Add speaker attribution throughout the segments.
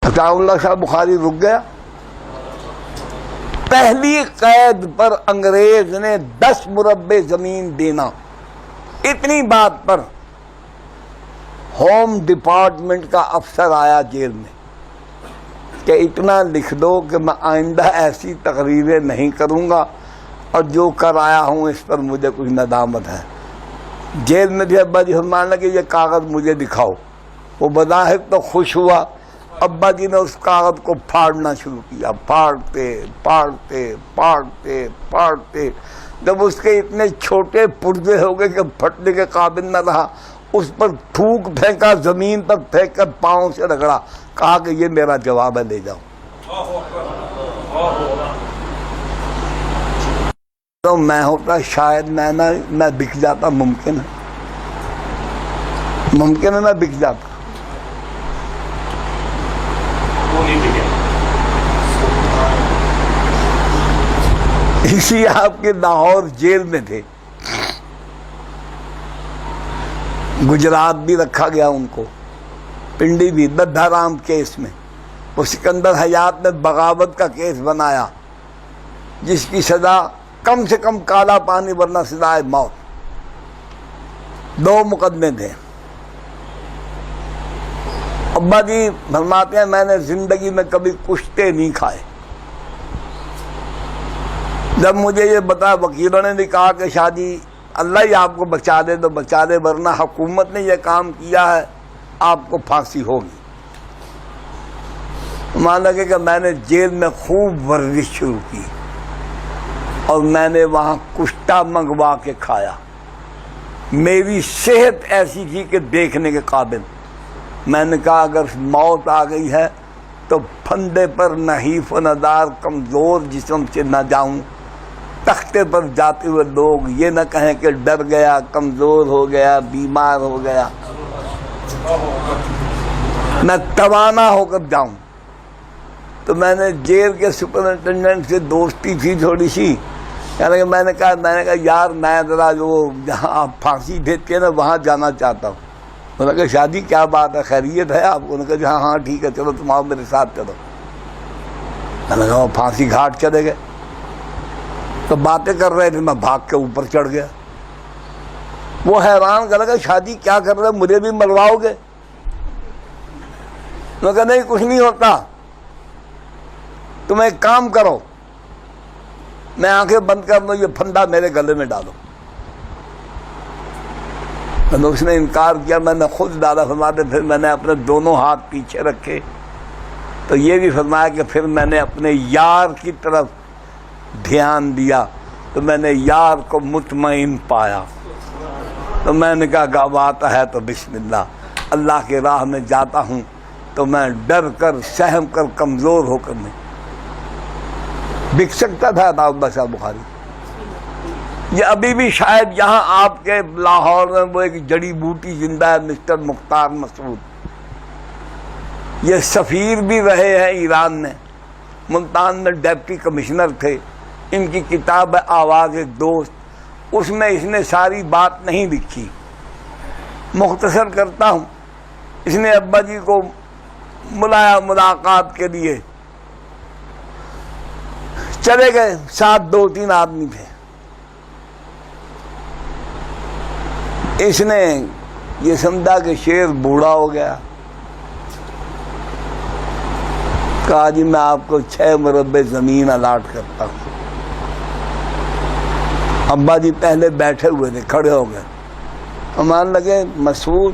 Speaker 1: عطاء اللہ شاہ بخاری رک گیا. پہلی قید پر انگریز نے 10 مربع زمین دینا. اتنی بات پر ہوم ڈپارٹمنٹ کا افسر آیا جیل میں کہ اتنا لکھ دو کہ میں آئندہ ایسی تقریریں نہیں کروں گا اور جو کر آیا ہوں اس پر مجھے کچھ ندامت ہے. جیل میں تھے ابا جی فرمانے لگے یہ کاغذ مجھے دکھاؤ. وہ بظاہر تو خوش ہوا. ابا جی نے اس کاغذ کو پھاڑنا شروع کیا. پھاڑتے پھاڑتے پھاڑتے پھاڑتے جب اس کے اتنے چھوٹے پرزے ہو گئے کہ پھٹنے کے قابل نہ رہا, اس پر تھوک پھینکا, زمین پر پھینک کر پاؤں سے رگڑا, کہا کہ یہ میرا جواب ہے, لے جاؤ. تو میں ہوتا شاید میں بک جاتا. ممکن ہے میں بک جاتا. اسی آپ کے لاہور جیل میں تھے. گجرات بھی رکھا گیا ان کو, پنڈی بھی, ددھا رام کیس میں. وہ سکندر حیات نے بغاوت کا کیس بنایا جس کی سزا کم سے کم کالا پانی ورنہ سزائے موت. 2 مقدمے تھے. ابا جی فرماتے ہیں میں نے زندگی میں کبھی کشتے نہیں کھائے. جب مجھے یہ بتا, وکیلوں نے بھی کہا کہ شاہ جی اللہ ہی آپ کو بچا دے تو بچا دے, ورنہ حکومت نے یہ کام کیا ہے آپ کو پھانسی ہوگی. مان لگے کہ میں نے جیل میں خوب ورزش شروع کی اور میں نے وہاں کشتہ منگوا کے کھایا. میری صحت ایسی تھی کہ دیکھنے کے قابل. میں نے کہا اگر موت آ گئی ہے تو پھندے پر نحیف و ندار کمزور جسم سے نہ جاؤں. تختے پر جاتے ہوئے لوگ یہ نہ کہیں کہ ڈر گیا, کمزور ہو گیا, بیمار ہو گیا. میں توانا ہو کر جاؤں. تو میں نے جیل کے سپرنٹینڈنٹ سے دوستی تھی تھوڑی سی. یعنی کہ میں نے کہا یار میں ذرا جو جہاں آپ پھانسی دیتے ہیں نا وہاں جانا چاہتا ہوں. انہوں نے کہا شادی کیا بات ہے, خیریت ہے آپ کو؟ انہوں نے کہا ہاں ٹھیک ہے چلو تم آؤ میرے ساتھ چلو. میں نے کہا وہ پھانسی گھاٹ چلے گئے. تو باتیں کر رہے تھے, میں بھاگ کے اوپر چڑھ گیا. وہ حیران کر لگا شادی کیا کر رہے, مجھے بھی مرواؤ گے؟ میں کہا نہیں کچھ نہیں ہوتا, تم ایک کام کرو, میں آنکھیں بند کر دوں, یہ پھندا میرے گلے میں ڈالو. اس نے انکار کیا. میں نے خود ڈالا. فرماتے پھر میں نے اپنے دونوں ہاتھ پیچھے رکھے تو یہ بھی فرمایا کہ پھر میں نے اپنے یار کی طرف دھیان دیا تو میں نے یار کو مطمئن پایا. تو میں نے کہا گواتا ہے تو بسم اللہ, اللہ کی راہ میں جاتا ہوں تو میں ڈر کر سہم کر کمزور ہو کر نہیں بک سکتا تھا. عطاء اللہ شاہ بخاری یہ ابھی بھی شاید یہاں آپ کے لاہور میں وہ ایک جڑی بوٹی زندہ ہے, مسٹر مختار مسعود. یہ سفیر بھی رہے ہیں ایران میں, ملتان میں ڈپٹی کمشنر تھے. ان کی کتاب ہے آواز ایک دوست, اس میں اس نے ساری بات نہیں لکھی, مختصر کرتا ہوں. اس نے ابا جی کو بلایا ملاقات کے لیے, چلے گئے. ساتھ 2-3 آدمی تھے. اس نے یہ سمجھا کہ شیر بوڑھا ہو گیا. کہا جی میں آپ کو 6 مربع زمین الاٹ کرتا ہوں. ابا جی پہلے بیٹھے ہوئے تھے, کھڑے ہو گئے. مان لگے مسعود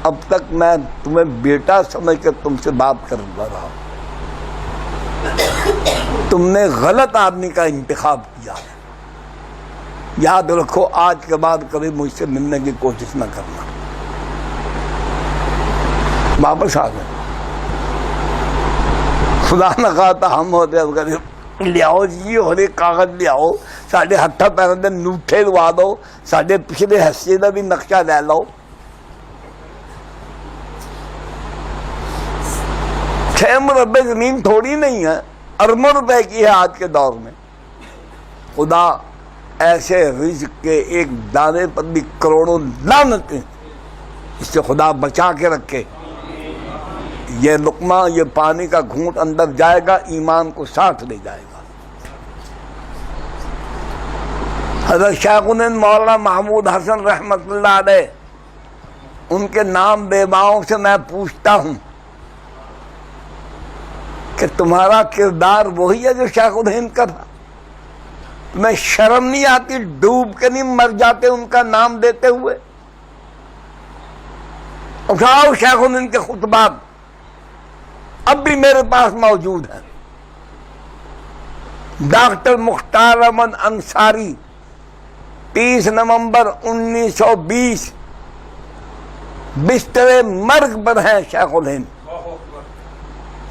Speaker 1: اب تک میں تمہیں بیٹا سمجھ کر تم سے بات کر رہا ہوں, تم نے غلط آدمی کا انتخاب کیا ہے. یاد رکھو آج کے بعد کبھی مجھ سے ملنے کی کوشش نہ کرنا. واپس آ گئے. خدا نہ خواستہ ہم ہوتے اب کہتے لیاؤ جی اور ایک کاغذ لیاؤ, ساڈے ہتھاں پیراں دے انگوٹھے لوا دو, ساڈے پچھلے حصے کا بھی نقشہ لے لو. 6 مربع زمین تھوڑی نہیں ہے, اربوں روپے کی ہے آج کے دور میں. خدا ایسے رزق کے ایک دانے پر بھی کروڑوں لعنتیں, اس سے خدا بچا کے رکھے. یہ لقمہ، یہ پانی کا گھونٹ اندر جائے گا، ایمان کو ساتھ لے جائے گا۔ حضرت شیخ الہند مولانا محمود حسن رحمۃ اللہ علیہ، ان کے نام بیواؤں سے میں پوچھتا ہوں کہ تمہارا کردار وہی ہے جو شیخ الہند کا تھا؟ تمہیں شرم نہیں آتی؟ ڈوب کے نہیں مر جاتے ان کا نام دیتے ہوئے؟ اٹھاؤ شیخ الہند کے خطبات، اب بھی میرے پاس موجود ہیں۔ ڈاکٹر مختار احمد انصاری، 30 نومبر 1920، بستر مرگ پر ہیں شیخ الہند،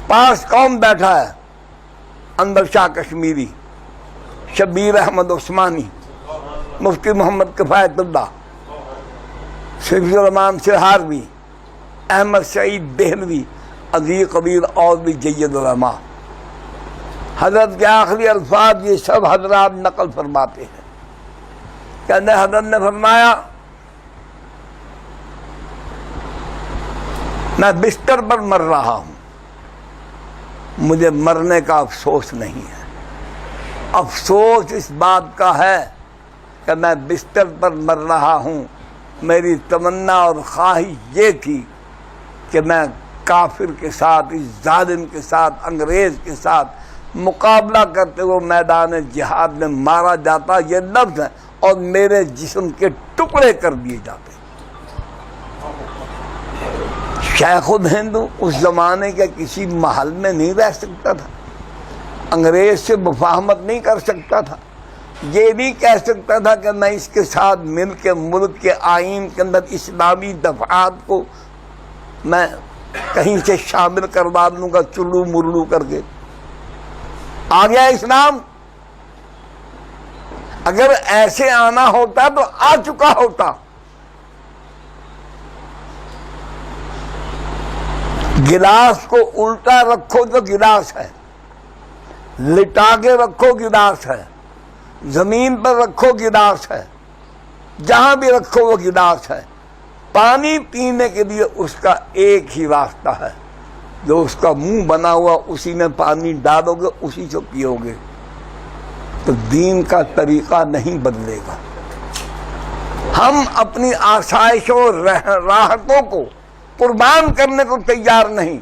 Speaker 1: پاس کون بیٹھا ہے؟ انور شاہ کشمیری، شبیر احمد عثمانی، مفتی محمد کفایت اللہ، شفیع الرحمان سہاروی، احمد سعید دہلوی، عزیز قبیر اور بھی جید علماء۔ حضرت کے آخری الفاظ یہ سب حضرات نقل فرماتے ہیں۔ کہنے حضرت نے فرمایا میں بستر پر مر رہا ہوں، مجھے مرنے کا افسوس نہیں ہے، افسوس اس بات کا ہے کہ میں بستر پر مر رہا ہوں، میری تمنا اور خواہش یہ تھی کہ میں کافر کے ساتھ، اس ظالم کے ساتھ، انگریز کے ساتھ مقابلہ کرتے ہوئے میدان جہاد میں مارا جاتا، یہ لفظ ہے، اور میرے جسم کے ٹکڑے کر دیے جاتے۔ شیخ الہند اس زمانے کے کسی محل میں نہیں رہ سکتا تھا، انگریز سے مفاہمت نہیں کر سکتا تھا، یہ نہیں کہہ سکتا تھا کہ میں اس کے ساتھ مل کے ملک کے آئین کے اندر اسلامی دفعات کو میں کہیں سے شامل کروا دوں گا چلو مرلو کر کے۔ آ گیا اسلام، اگر ایسے آنا ہوتا تو آ چکا ہوتا۔ گلاس کو الٹا رکھو تو گلاس ہے، لٹا کے رکھو گلاس ہے، زمین پر رکھو گلاس ہے، جہاں بھی رکھو وہ گلاس ہے۔ پانی پینے کے لیے اس کا ایک ہی راستہ ہے، جو اس کا منہ بنا ہوا اسی میں پانی ڈالو گے، اسی سے پیو گے۔ تو دین کا طریقہ نہیں بدلے گا۔ ہم اپنی آسائشوں اور راحتوں کو قربان کرنے کو تیار نہیں۔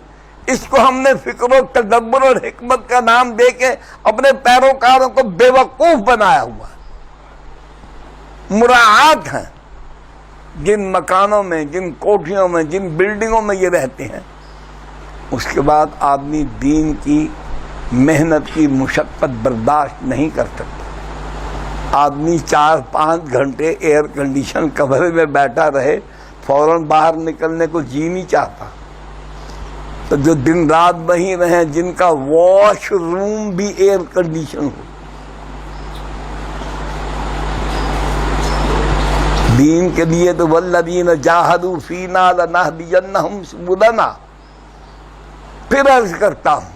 Speaker 1: اس کو ہم نے فکر و تدبر اور حکمت کا نام دے کے اپنے پیروکاروں کو بے وقوف بنایا ہوا ہے۔ مراعات ہیں، جن مکانوں میں، جن کوٹھیوں میں، جن بلڈنگوں میں یہ رہتے ہیں، اس کے بعد آدمی دین کی محنت کی مشقت برداشت نہیں کر سکتا۔ آدمی 4-5 گھنٹے ایئر کنڈیشن کمرے میں بیٹھا رہے، فوراً باہر نکلنے کو جی نہیں چاہتا۔ تو جو دن رات وہیں رہیں، جن کا واش روم بھی ایئر کنڈیشن ہو، دین کے لیے تو والذین جاہدوا فینا لنہدینہم سبلنا۔ پھر عرض کرتا ہوں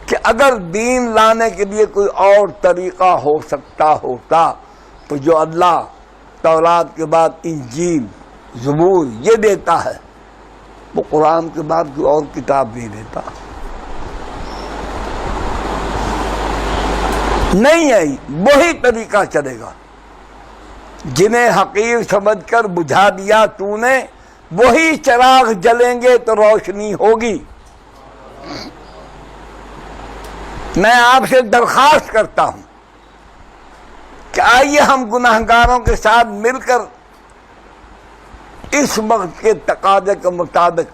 Speaker 1: کہ اگر دین لانے کے لیے کوئی اور طریقہ ہو سکتا ہوتا تو جو اللہ تورات کے بعد انجیل، زبور یہ دیتا ہے، وہ قرآن کے بعد کوئی اور کتاب نہیں دیتا۔ نہیں ہے، وہی طریقہ چلے گا۔ جنہیں حقیر سمجھ کر بجھا دیا تو نے، وہی چراغ جلیں گے تو روشنی ہوگی۔ میں آپ سے درخواست کرتا ہوں کہ آئیے ہم گناہگاروں کے ساتھ مل کر اس وقت کے تقاضے کے مطابق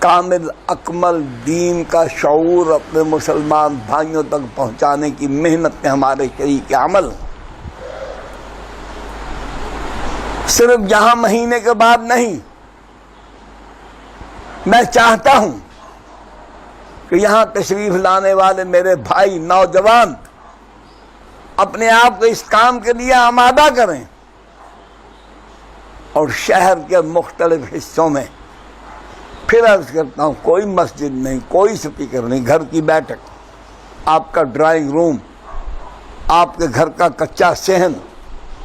Speaker 1: کامل اکمل دین کا شعور اپنے مسلمان بھائیوں تک پہنچانے کی محنت میں ہمارے شریک عمل۔ صرف یہاں مہینے کے بعد نہیں، میں چاہتا ہوں کہ یہاں تشریف لانے والے میرے بھائی نوجوان اپنے آپ کو اس کام کے لیے آمادہ کریں، اور شہر کے مختلف حصوں میں، پھر عرض کرتا ہوں، کوئی مسجد نہیں، کوئی اسپیکر نہیں، گھر کی بیٹھک، آپ کا ڈرائنگ روم، آپ کے گھر کا کچا صحن،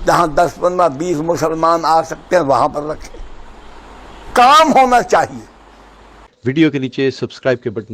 Speaker 1: جہاں 10, 15, 20 مسلمان آ سکتے ہیں، وہاں پر رکھیں۔ کام ہونا چاہیے۔
Speaker 2: ویڈیو کے نیچے سبسکرائب کے بٹن